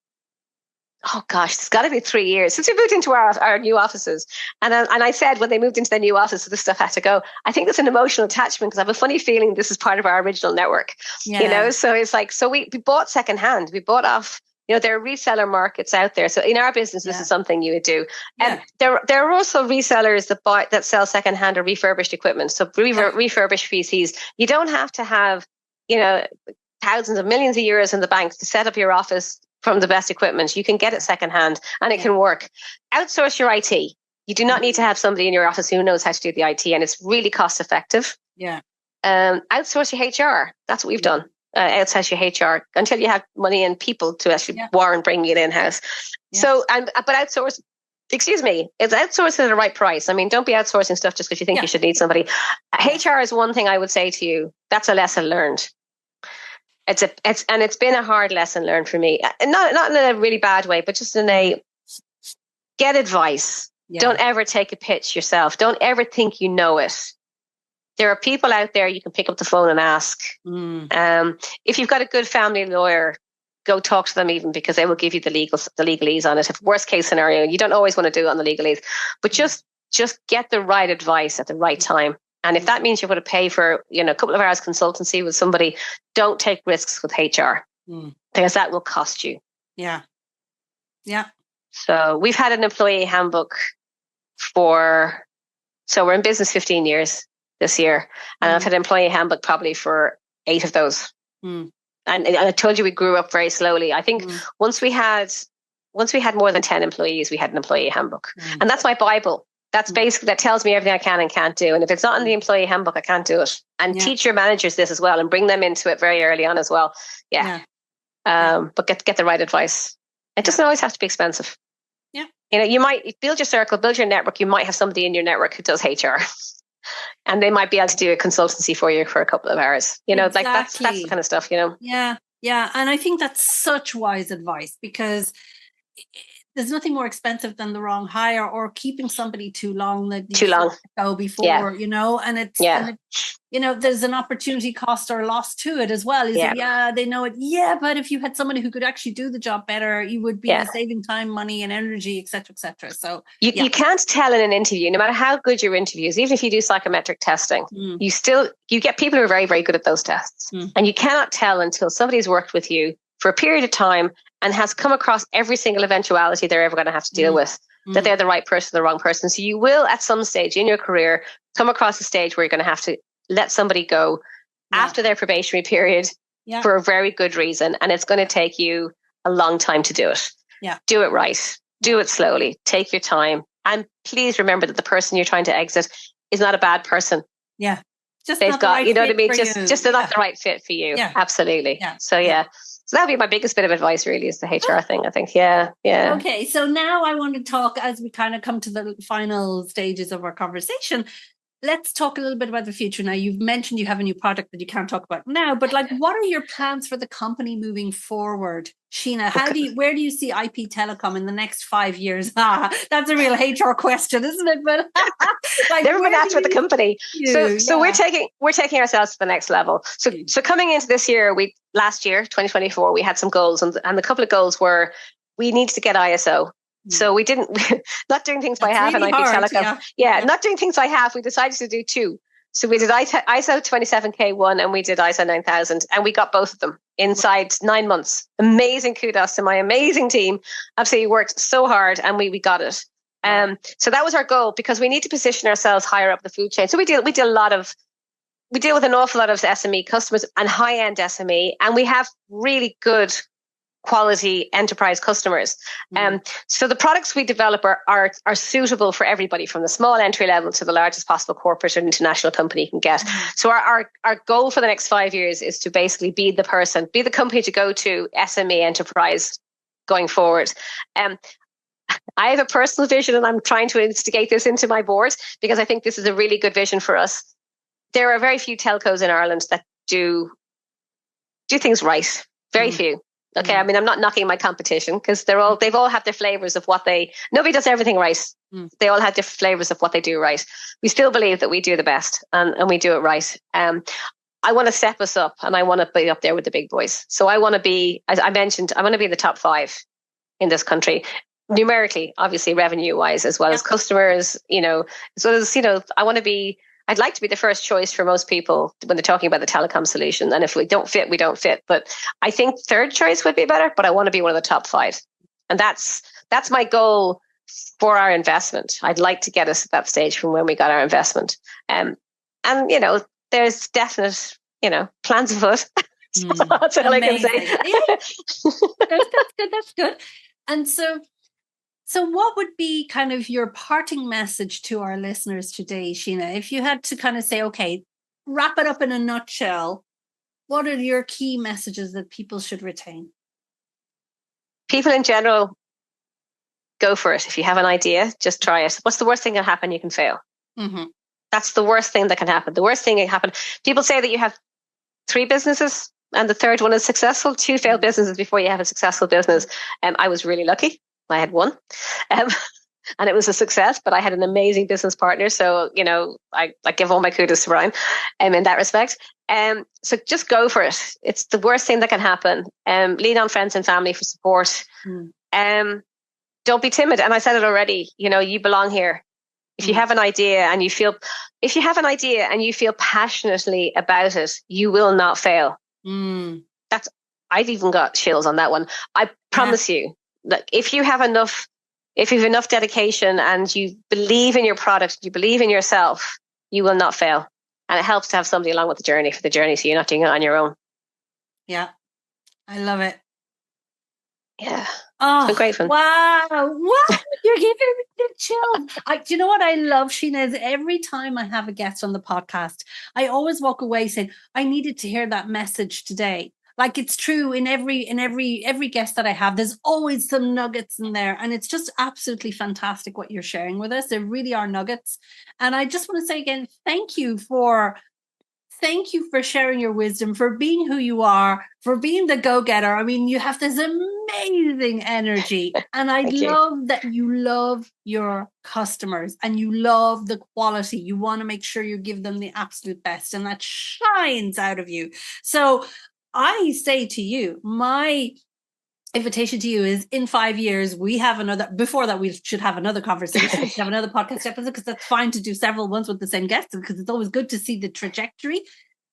it's got to be 3 years since we moved into our new offices. And I said when they moved into their new office, this stuff had to go. I think it's an emotional attachment because I have a funny feeling this is part of our original network, So it's like, so we bought secondhand. We bought off There are reseller markets out there. So in our business, this is something you would do. And there are also resellers that sell secondhand or refurbished equipment. So refurbished PCs. You don't have to have, thousands of millions of euros in the bank to set up your office from the best equipment. You can get it secondhand and it can work. Outsource your IT. You do not need to have somebody in your office who knows how to do the IT, and it's really cost effective. Yeah. Outsource your HR. That's what we've done. Outsource your HR until you have money and people to actually warrant bringing it in-house. Yeah. So, but outsource, it's outsourced at the right price. I mean, don't be outsourcing stuff just because you think you should need somebody. HR is one thing I would say to you. That's a lesson learned. It's been a hard lesson learned for me. Not in a really bad way, but just in a get advice. Yeah. Don't ever take a pitch yourself. Don't ever think you know it. There are people out there you can pick up the phone and ask. If you've got a good family lawyer, go talk to them even, because they will give you the legalese on it. If worst case scenario, you don't always want to do it on the legalese, but just get the right advice at the right time. And if that means you're going to pay for a couple of hours consultancy with somebody, don't take risks with HR because that will cost you. Yeah. So we've had an employee handbook so we're in business 15 years this year, and I've had an employee handbook probably for 8 of those. And I told you we grew up very slowly. I think once we had more than 10 employees, we had an employee handbook, and that's my Bible. That's basically, that tells me everything I can and can't do. And if it's not in the employee handbook, I can't do it. And teach your managers this as well, and bring them into it very early on as well. But get the right advice. It doesn't always have to be expensive. You might build your circle, build your network. You might have somebody in your network who does HR, and they might be able to do a consultancy for you for a couple of hours. Like that's the kind of stuff. Yeah. And I think that's such wise advice, because there's nothing more expensive than the wrong hire or keeping somebody too long. Go before, and it's, there's an opportunity cost or loss to it as well. They know it. Yeah. But if you had somebody who could actually do the job better, you would be saving time, money and energy, et cetera, et cetera. So you can't tell in an interview, no matter how good your interview is, even if you do psychometric testing, you get people who are very, very good at those tests. And you cannot tell until somebody's worked with you for a period of time and has come across every single eventuality they're ever going to have to deal with, that they're the right person, the wrong person. So you will, at some stage in your career, come across a stage where you're going to have to let somebody go after their probationary period for a very good reason. And it's going to take you a long time to do it. Do it right. Do it slowly. Take your time. And please remember that the person you're trying to exit is not a bad person. Just they've got, right, you know what I mean? Just they're not the right fit for you. Absolutely. So So that would be my biggest bit of advice, really, is the HR thing, I think. Yeah. Okay, so now I want to talk, as we kind of come to the final stages of our conversation, let's talk a little bit about the future. Now, you've mentioned you have a new product that you can't talk about now, but what are your plans for the company moving forward? Shena, where do you see IPTelecom in the next 5 years? That's a real HR question, isn't it? But never been asked for the company. So we're taking ourselves to the next level. So coming into this year, last year, 2024, we had some goals, and a couple of goals were we needed to get ISO. So we didn't, not doing things by half, really, and IPTelecom. Not doing things by half. We decided to do 2. So we did ISO 27K1 and we did ISO 9000, and we got both of them inside 9 months. Amazing kudos to my amazing team. Absolutely worked so hard, and we got it. So that was our goal, because we need to position ourselves higher up the food chain. So we deal with an awful lot of SME customers and high-end SME, and we have really good quality enterprise customers. So the products we develop are suitable for everybody, from the small entry level to the largest possible corporate or international company you can get. So our goal for the next 5 years is to basically be the company to go to SME enterprise going forward. I have a personal vision, and I'm trying to instigate this into my board, because I think this is a really good vision for us. There are very few telcos in Ireland that do things right. Very few. Okay, I mean, I'm not knocking my competition, because they've all had their flavors of nobody does everything right. They all have different flavors of what they do right. We still believe that we do the best, and we do it right. I want to step us up, and I want to be up there with the big boys. So I want to be, as I mentioned, I want to be in the top 5 in this country, numerically, obviously revenue wise, as well as customers, as well as, I want to be I'd like to be the first choice for most people when they're talking about the telecom solution. And if we don't fit, we don't fit. But I think third choice would be better, but I want to be one of the top 5. And that's my goal for our investment. I'd like to get us at that stage from when we got our investment. And, you know, there's definite, you know, plans afoot. That's all I can say. Yeah. That's good. And so what would be kind of your parting message to our listeners today, Shena? If you had to kind of say, okay, wrap it up in a nutshell, what are your key messages that people should retain? People in general, go for it. If you have an idea, just try it. What's the worst thing that can happen? You can fail. Mm-hmm. That's the worst thing that can happen. The worst thing that can happen. People say that you have 3 businesses and the third one is successful. 2 failed businesses before you have a successful business. I was really lucky. I had 1. And it was a success, but I had an amazing business partner. So, you know, I give all my kudos to Brian in that respect. So just go for it. It's the worst thing that can happen. Lean on friends and family for support. Don't be timid. And I said it already, you know, you belong here. If you have an idea and you feel passionately about it, you will not fail. I've even got chills on that one. I promise you that if you have enough dedication and you believe in your product, you believe in yourself, you will not fail. And it helps to have somebody along with for the journey. So you're not doing it on your own. Yeah. I love it. Yeah. Oh, it's been great fun. Wow. You're giving me the chills. Do you know what I love, Shena, is every time I have a guest on the podcast, I always walk away saying, I needed to hear that message today. Like, it's true in every guest that I have, there's always some nuggets in there. And it's just absolutely fantastic what you're sharing with us. There really are nuggets. And I just want to say again, thank you for sharing your wisdom, for being who you are, for being the go-getter. I mean, you have this amazing energy. And I love that you love your customers and you love the quality. You want to make sure you give them the absolute best, and that shines out of you. So I say to you, my invitation to you is in 5 years, we have before that, we should have another conversation, we should have another podcast episode, because that's fine to do several ones with the same guests, because it's always good to see the trajectory.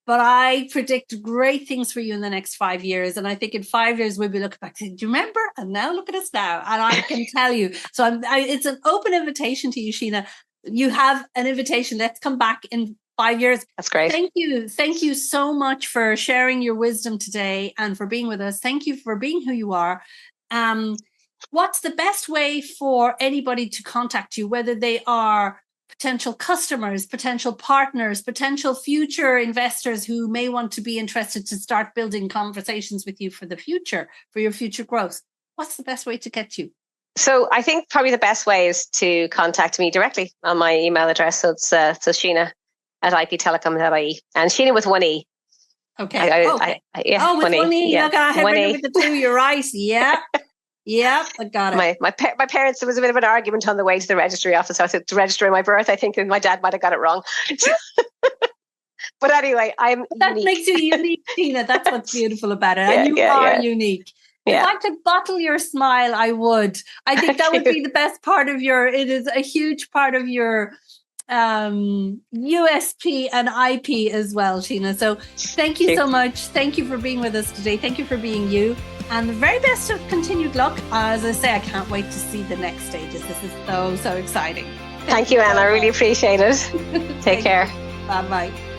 But I predict great things for you in the next 5 years. And I think in 5 years, we'll be looking back and say, do you remember? And now look at us now. And I can tell you. So it's an open invitation to you, Shena. You have an invitation. Let's come back in 5 years. That's great. Thank you. Thank you so much for sharing your wisdom today and for being with us. Thank you for being who you are. What's the best way for anybody to contact you, whether they are potential customers, potential partners, potential future investors who may want to be interested to start building conversations with you for the future, for your future growth? What's the best way to get you? So I think probably the best way is to contact me directly on my email address. So it's Shena at IPTelecom.ie, and Shena with 1 E. Okay. With 1 E. Yeah. Okay, I have it with the 2. You're right. Yeah. Yeah, I got it. My parents, there was a bit of an argument on the way to the registry office. I said to register my birth, I think, and my dad might have got it wrong. But anyway, that unique. Makes you unique, Shena. That's what's beautiful about it. And you are unique. If I could bottle your smile, I would. I think that would be the best part of it is a huge part of your USP and IP as well, Shena. So thank you so much. Thank you for being with us today. Thank you for being you. And the very best of continued luck. As I say, I can't wait to see the next stages. This is so exciting. Thank you, Anna. I really appreciate it. Take care. Bye-bye.